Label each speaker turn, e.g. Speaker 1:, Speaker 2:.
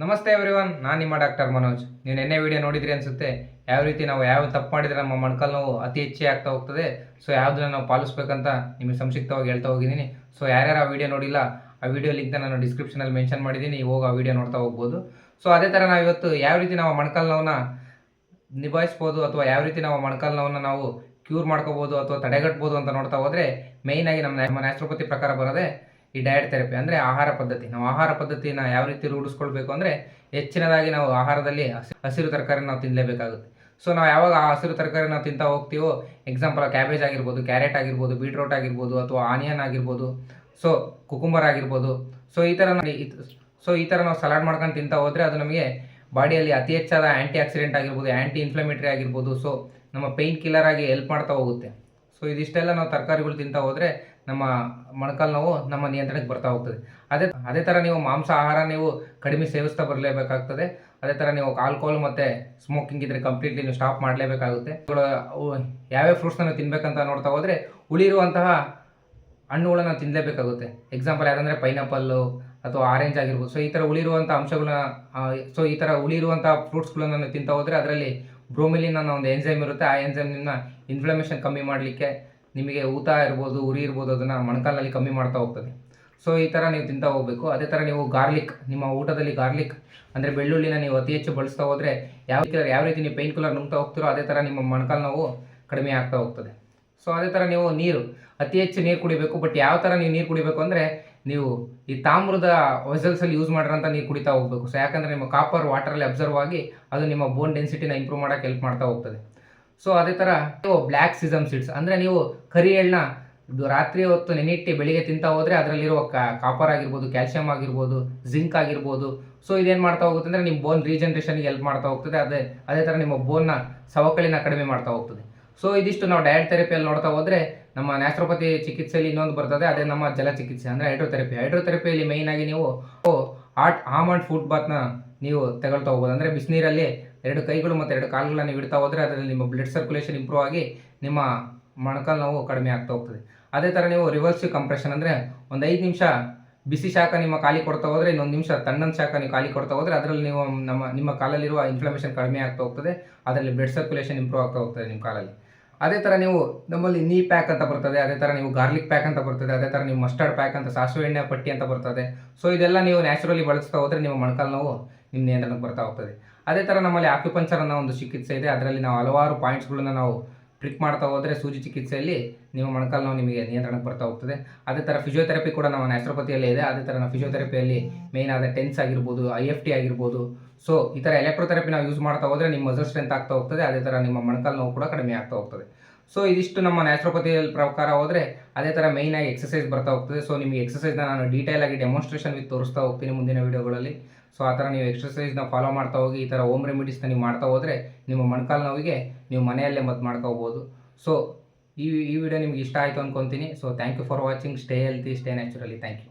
Speaker 1: ನಮಸ್ತೆ ಎವ್ರಿವನ್, ನಾನು ನಿಮ್ಮ ಡಾಕ್ಟರ್ ಮನೋಜ್. ನೀವು ನಿನ್ನೆ ವಿಡಿಯೋ ನೋಡಿದ್ರಿ ಅನ್ಸುತ್ತೆ. ಯಾವ ರೀತಿ ನಾವು ಯಾವ ತಪ್ಪು ಮಾಡಿದರೆ ನಮ್ಮ ಮೊಣಕಾಲು ನೋವು ಅತಿ ಹೆಚ್ಚೇ ಆಗ್ತಾ ಹೋಗ್ತದೆ, ಸೊ ಯಾವುದನ್ನ ನಾವು ಪಾಲಿಸ್ಬೇಕಂತ ನಿಮಗೆ ಸಂಕ್ಷಿಪ್ತವಾಗಿ ಹೇಳ್ತಾ ಹೋಗಿದ್ದೀನಿ. ಸೊ ಯಾರ್ಯಾರು ಆ ವಿಡಿಯೋ ನೋಡಿಲ್ಲ, ಆ ವಿಡಿಯೋ ಲಿಂಕ್ನ ನಾನು ಡಿಸ್ಕ್ರಿಪ್ಷನಲ್ಲಿ ಮೆನ್ಷನ್ ಮಾಡಿದ್ದೀನಿ, ಹೋಗಿ ಆ ವಿಡಿಯೋ ನೋಡ್ತಾ ಹೋಗ್ಬೋದು. ಸೊ ಅದೇ ಥರ ನಾವು ಇವತ್ತು ಯಾವ ರೀತಿ ನಾವು ಮೊಣಕಾಲು ನೋವನ್ನ ನಿಭಾಯಿಸ್ಬೋದು ಅಥವಾ ಯಾವ ರೀತಿ ನಾವು ಮೊಣಕಾಲು ನೋವನ್ನ ನಾವು ಕ್ಯೂರ್ ಮಾಡ್ಕೋಬೋದು ಅಥವಾ ತಡೆಗಟ್ಬೋದು ಅಂತ ನೋಡ್ತಾ ಹೋದರೆ, ಮೇಯ್ನಾಗಿ ನಮ್ಮ ನ್ಯಾಚುರೋಪತಿ ಪ್ರಕಾರ ಬರೋದೇ ಈ ಡಯಟ್ ಥೆರಪಿ, ಅಂದರೆ ಆಹಾರ ಪದ್ಧತಿ. ನಾವು ಆಹಾರ ಪದ್ಧತಿನ ಯಾವ ರೀತಿ ರೂಢಿಸ್ಕೊಳ್ಬೇಕು ಅಂದರೆ, ಹೆಚ್ಚಿನದಾಗಿ ನಾವು ಆಹಾರದಲ್ಲಿ ಹಸಿರು ತರಕಾರಿ ನಾವು ತಿನ್ನಲೇಬೇಕಾಗುತ್ತೆ. ಸೊ ನಾವು ಯಾವಾಗ ಆ ಹಸಿರು ತರಕಾರಿ ನಾವು ತಿಂತಾ ಹೋಗ್ತೀವೋ, ಎಕ್ಸಾಂಪಲ್ ಕ್ಯಾಬೇಜ್ ಆಗಿರ್ಬೋದು, ಕ್ಯಾರೆಟ್ ಆಗಿರ್ಬೋದು, ಬೀಟ್ರೋಟ್ ಆಗಿರ್ಬೋದು, ಅಥವಾ ಆನಿಯನ್ ಆಗಿರ್ಬೋದು, ಸೊ ಕುಕುಂಬರ್ ಆಗಿರ್ಬೋದು, ಸೊ ಈ ಥರ ನಾವು ಸಲಾಡ್ ಮಾಡ್ಕೊಂಡು ತಿಂತಾ ಹೋದರೆ ಅದು ನಮಗೆ ಬಾಡಿಯಲ್ಲಿ ಅತಿ ಹೆಚ್ಚಾದ ಆ್ಯಂಟಿ ಆಕ್ಸಿಡೆಂಟ್ ಆಗಿರ್ಬೋದು, ಆ್ಯಂಟಿ ಇನ್ಫ್ಲಮೇಟರಿ ಆಗಿರ್ಬೋದು, ಸೊ ನಮ್ಮ ಪೇಯ್ನ್ ಕಿಲ್ಲರ್ ಆಗಿ ಹೆಲ್ಪ್ ಮಾಡ್ತಾ ಹೋಗುತ್ತೆ. ಸೊ ಇದಿಷ್ಟೆಲ್ಲ ನಾವು ತರಕಾರಿಗಳು ತಿಂತಾ ಹೋದರೆ ನಮ್ಮ ಮೊಣಕಾಲು ನೋವು ನಮ್ಮ ನಿಯಂತ್ರಣಕ್ಕೆ ಬರ್ತಾ ಹೋಗ್ತದೆ. ಅದೇ ಥರ ನೀವು ಮಾಂಸ ಆಹಾರ ನೀವು ಕಡಿಮೆ ಸೇವಿಸ್ತಾ ಬರಲೇಬೇಕಾಗ್ತದೆ. ಅದೇ ಥರ ನೀವು ಆಲ್ಕೋಹಾಲ್ ಮತ್ತು ಸ್ಮೋಕಿಂಗ್ ಇದ್ದರೆ ಕಂಪ್ಲೀಟ್ಲಿ ನೀವು ಸ್ಟಾಪ್ ಮಾಡಲೇಬೇಕಾಗುತ್ತೆ. ಯಾವ್ಯಾವ ಫ್ರೂಟ್ಸ್ನ ನೀವು ತಿನ್ನಬೇಕಂತ ನೋಡ್ತಾ ಹೋದರೆ, ಉಳಿರುವಂತಹ ಹಣ್ಣುಗಳನ್ನು ತಿನ್ನಲೇಬೇಕಾಗುತ್ತೆ. ಎಕ್ಸಾಂಪಲ್ ಯಾವುದಂದರೆ ಪೈನಾಪಲ್ಲು ಅಥವಾ ಆರೆಂಜ್ ಆಗಿರ್ಬೋದು. ಸೊ ಈ ಥರ ಉಳಿರುವಂಥ ಅಂಶಗಳನ್ನ ಈ ಥರ ಉಳಿರುವಂಥ ಫ್ರೂಟ್ಸ್ಗಳನ್ನು ತಿಂತಾ ಹೋದರೆ ಅದರಲ್ಲಿ ಬ್ರೋಮಿಲಿನ್ ಅನ್ನೋ ಒಂದು ಎನ್ಸೈಮ್ ಇರುತ್ತೆ. ಆ ಎನ್ಸೈಮ್ ನಿಮ್ಮ ಇನ್ಫ್ಲಮೇಷನ್ ಕಮ್ಮಿ ಮಾಡಲಿಕ್ಕೆ, ನಿಮಗೆ ಊತ ಇರ್ಬೋದು, ಉರಿ ಇರ್ಬೋದು, ಅದನ್ನು ಮೊಣಕಾಲಿನಲ್ಲಿ ಕಮ್ಮಿ ಮಾಡ್ತಾ ಹೋಗ್ತದೆ. ಸೊ ಈ ಥರ ನೀವು ತಿಂತಾ ಹೋಗಬೇಕು. ಅದೇ ಥರ ನೀವು ಗಾರ್ಲಿಕ್, ನಿಮ್ಮ ಊಟದಲ್ಲಿ ಗಾರ್ಲಿಕ್ ಅಂದರೆ ಬೆಳ್ಳುಳ್ಳಿನ ನೀವು ಅತಿ ಹೆಚ್ಚು ಬಳಸ್ತಾ ಹೋದರೆ, ಯಾವ ರೀತಿ ನೀವು ಪೇಯ್ನ್ ಕಿಲ್ಲರ್ ನುಂಗ್ತಾ ಹೋಗ್ತೀರೋ ಅದೇ ಥರ ನಿಮ್ಮ ಮೊಣಕಾಲು ನೋವು ಕಡಿಮೆ ಆಗ್ತಾ ಹೋಗ್ತದೆ. ಸೊ ಅದೇ ಥರ ನೀವು ನೀರು, ಅತಿ ಹೆಚ್ಚು ನೀರು ಕುಡಿಬೇಕು. ಬಟ್ ಯಾವ ಥರ ನೀವು ನೀರು ಕುಡಿಬೇಕು ಅಂದರೆ, ನೀವು ಈ ತಾಮ್ರದ ವೆಸಲ್ಸಲ್ಲಿ ಯೂಸ್ ಮಾಡಿರೋಂಥ ನೀರು ಕುಡಿತಾ ಹೋಗಬೇಕು. ಸೊ ಯಾಕಂದರೆ ನಿಮ್ಮ ಕಾಪರ್ ವಾಟರಲ್ಲಿ ಅಬ್ಸರ್ವ್ ಆಗಿ ಅದು ನಿಮ್ಮ ಬೋನ್ ಡೆನ್ಸಿಟಿನ ಇಂಪ್ರೂವ್ ಮಾಡೋಕ್ಕೆ ಹೆಲ್ಪ್ ಮಾಡ್ತಾ ಹೋಗ್ತದೆ. ಸೊ ಅದೇ ಥರ ನೀವು ಬ್ಲ್ಯಾಕ್ ಸಿಸಮ್ ಸೀಡ್ಸ್ ಅಂದರೆ ನೀವು ಕರಿ ಎಳ್ಳನ್ನ ರಾತ್ರಿ ಹೊತ್ತು ನೆನಿಟ್ಟು ಬೆಳಿಗ್ಗೆ ತಿಂತಾ ಹೋದರೆ ಅದರಲ್ಲಿರುವ ಕಾಪರ್ ಆಗಿರ್ಬೋದು, ಕ್ಯಾಲ್ಸಿಯಂ ಆಗಿರ್ಬೋದು, ಜಿಂಕ್ ಆಗಿರ್ಬೋದು, ಸೊ ಇದೇನು ಮಾಡ್ತಾ ಹೋಗುತ್ತೆ ಅಂದರೆ ನಿಮ್ಮ ಬೋನ್ ರೀಜನ್ರೇಷನ್ಗೆ ಹೆಲ್ಪ್ ಮಾಡ್ತಾ ಹೋಗ್ತದೆ. ಅದೇ ಥರ ನಿಮ್ಮ ಬೋನ್ನ ಸವಕಳಿನ ಕಡಿಮೆ ಮಾಡ್ತಾ ಹೋಗ್ತದೆ. ಸೊ ಇದಿಷ್ಟು ನಾವು ಡಯಟ್ ಥೆರಪಿಯಲ್ಲಿ ನೋಡ್ತಾ ಹೋದರೆ, ನಮ್ಮ ನ್ಯಾಚುರೋಪತಿ ಚಿಕಿತ್ಸೆಯಲ್ಲಿ ಇನ್ನೊಂದು ಬರ್ತದೆ, ಅದೇ ನಮ್ಮ ಜಲ ಚಿಕಿತ್ಸೆ ಅಂದರೆ ಹೈಡ್ರೋಥೆರಪಿಯಲ್ಲಿ ಮೇಯ್ನಾಗಿ ನೀವು ಆಲ್ಮಂಡ್ ಫುಡ್ ಬಾತ್ನ ನೀವು ತಗೊಳ್ತಾ ಹೋಗ್ಬೋದು. ಅಂದರೆ ಬಿಸಿನೀರಲ್ಲಿ 2 ಕೈಗಳು ಮತ್ತು 2 ಕಾಲುಗಳನ್ನ ನೀವು ಇಡ್ತಾ ಹೋದರೆ ಅದರಲ್ಲಿ ನಿಮ್ಮ ಬ್ಲಡ್ ಸರ್ಕ್ಯುಲೇಷನ್ ಇಂಪ್ರೂವ್ ಆಗಿ ನಿಮ್ಮ ಮೊಣಕಾಲು ನೋವು ಕಡಿಮೆ ಆಗ್ತಾ ಹೋಗ್ತದೆ. ಅದೇ ಥರ ನೀವು ರಿವರ್ಸಿವ್ ಕಂಪ್ರೆಷನ್ ಅಂದರೆ ಒಂದು 5 ನಿಮಿಷ ಬಿಸಿ ಶಾಖ ನಿಮ್ಮ ಕಾಲಿಗೆ ಕೊಡ್ತಾ ಹೋದರೆ, ಇನ್ನೊಂದು ನಿಮಿಷ ತಣ್ಣನ ಶಾಖ ನೀವು ಕಾಲಿಗೆ ಕೊಡ್ತಾ ಹೋದರೆ ಅದರಲ್ಲಿ ನೀವು ನಿಮ್ಮ ಕಾಲಲ್ಲಿರುವ ಇನ್ಫ್ಲಮೇಷನ್ ಕಡಿಮೆ ಆಗ್ತಾ ಹೋಗ್ತದೆ. ಅದರಲ್ಲಿ ಬ್ಲಡ್ ಸರ್ಕ್ಯುಲೇಷನ್ ಇಂಪ್ರೂವ್ ಆಗ್ತಾ ಹೋಗ್ತದೆ ನಿಮ್ಮ ಕಾಲಲ್ಲಿ. ಅದೇ ಥರ ನೀವು ನಮ್ಮಲ್ಲಿ ನೀ ಪ್ಯಾಕ್ ಅಂತ ಬರ್ತದೆ, ಅದೇ ಥರ ನೀವು ಗಾರ್ಲಿಕ್ ಪ್ಯಾಕ್ ಅಂತ ಬರ್ತದೆ, ಅದೇ ಥರ ನೀವು ಮಸ್ಟರ್ಡ್ ಪ್ಯಾಕ್ ಅಂತ, ಸಾಸಿವೆ ಎಣ್ಣೆ ಪಟ್ಟಿ ಅಂತ ಬರ್ತದೆ. ಸೊ ಇದೆಲ್ಲ ನೀವು ನ್ಯಾಚುರಲಿ ಬಳಸ್ತಾ ಹೋದರೆ ನಿಮ್ಮ ಮೊಣಕಾಲು ನೋವು ನಿಮ್ಮ ನಿಯಂತ್ರಣಕ್ಕೆ ಬರ್ತಾ ಹೋಗ್ತದೆ. ಅದೇ ಥರ ನಮ್ಮಲ್ಲಿ ಆಕ್ಯುಪಂಚರ್ ಅನ್ನೋ ಒಂದು ಚಿಕಿತ್ಸೆ ಇದೆ. ಅದರಲ್ಲಿ ನಾವು ಹಲವಾರು ಪಾಯಿಂಟ್ಸ್ಗಳನ್ನ ನಾವು ಪ್ರಿಕ್ ಮಾಡ್ತಾ ಹೋದರೆ ಸೂಜಿ ಚಿಕಿತ್ಸೆಯಲ್ಲಿ ನಿಮ್ಮ ಮೊಣಕಾಲು ನೋವು ನಿಮಗೆ ನಿಯಂತ್ರಣಕ್ಕೆ ಬರ್ತಾ ಹೋಗ್ತದೆ. ಅದೇ ಥರ ಫಿಸಿಯೋಥೆರಪಿ ಕೂಡ ನಮ್ಮ ನ್ಯಾಚುರೋಪತಿಯಲ್ಲೇ ಇದೆ. ಅದೇ ಥರ ನಾವು ಫಿಸಿಯೋಥೆರಪಿಯಲ್ಲಿ ಮೇಯ್ನ್ ಆದ ಟೆನ್ಸ್ ಆಗಿರ್ಬೋದು, IFT ಆಗಿರ್ಬೋದು, ಸೊ ಈ ಥರ ಎಲೆಕ್ಟ್ರೋಥೆರಪಿ ನಾವು ಯೂಸ್ ಮಾಡ್ತಾ ಹೋದರೆ ನಿಮ್ಮ ಮಸಲ್ ಸ್ಟ್ರೆಂತ್ ಆಗ್ತಾ ಹೋಗ್ತದೆ. ಅದೇ ಥರ ನಿಮ್ಮ ಮೊಣಕಾಲು ನೋವು ಕೂಡ ಕಡಿಮೆ ಆಗ್ತಾ ಹೋಗ್ತದೆ. ಸೊ ಇದಿಷ್ಟು ನಮ್ಮ ನ್ಯಾಚುರೋಪತಿಯಲ್ಲಿ ಪ್ರಕಾರ ಹೋದರೆ, ಅದೇ ಥರ ಮೇಯ್ನಾಗಿ ಎಕ್ಸಸೈಸ್ ಬರ್ತಾ ಹೋಗ್ತದೆ. ಸೊ ನಿಮಗೆ ಎಕ್ಸಸೈಸ್ನ ನಾನು ಡೀಟೇಲ್ ಆಗಿ ಡೆಮಾನ್ಸ್ಟ್ರೇಷನ್ ವಿತ್ ತೋರಿಸ್ತಾ ಹೋಗ್ತೀನಿ ಮುಂದಿನ ವೀಡಿಯೋಗಳಲ್ಲಿ. ಸೊ ಆ ಥರ ನೀವು ಎಕ್ಸಸೈಸ್ನ ಫಾಲೋ ಮಾಡ್ತಾ ಹೋಗಿ, ಈ ಥರ ಹೋಮ್ ರೆಮಿಡೀಸ್ನ ನೀವು ಮಾಡ್ತಾ ಹೋದರೆ ನಿಮ್ಮ ಮೊಣಕಾಲು ನೋವಿಗೆ ನೀವು ಮನೆಯಲ್ಲೇ ಮದ್ದು ಮಾಡ್ಕೋಬೋದು. ಸೊ ಈ ವಿಡಿಯೋ ನಿಮ್ಗೆ ಇಷ್ಟ ಆಯಿತು ಅಂದ್ಕೊತೀನಿ. So thank you for watching. Stay healthy, stay naturally. Thank you.